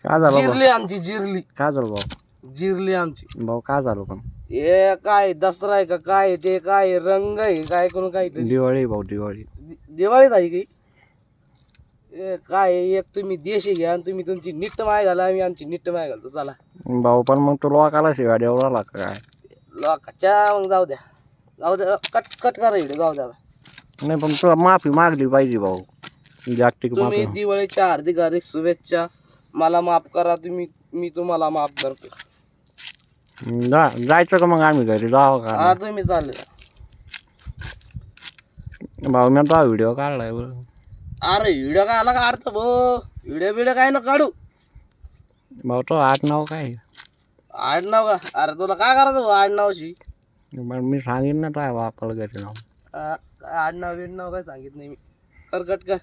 काय झालं जिरली आमची जिरली काय झालं भाऊ जिरली आमची भाऊ काय झालं पण हे काय दसरा आहे का काय ते काय रंग आहे काय करून काय दिवाळी भाऊ दिवाळी दिवाळीत आहे की ए काय एक तुम्ही देशी घ्या आणि तुम्ही तुमची नीट माय घाला आम्ही आमची नीट माय घालतो चला भाऊ पण मग तो लोकाला शिवाय देवळा आला काय लोकाच्या मग जाऊ द्या कट कट करा इकडे जाऊ द्या नाही पण तुला माफी मागली पाहिजे भाऊ जागतिक तुम्ही माफी दिवाळीच्या हार्दिक हार्दिक शुभेच्छा मला माफ करा तुम्ही मी तुम्हाला माफ करतो जायचं का मग आम्ही घरी जावं का हा तुम्ही चालले भाऊ मी आता व्हिडिओ काढलाय बरं अरे व्हिडिओ काय आला का अर्थ भो व्हिडिओ काय ना काढू भाऊ तो नाव काय आडनाव का अरे तुला काय करायचं आडनावशी मग मी सांगेन ना काय बापाला घरी नाव आडनाव बिडनाव काय सांगितलं नाही मी कर कट कर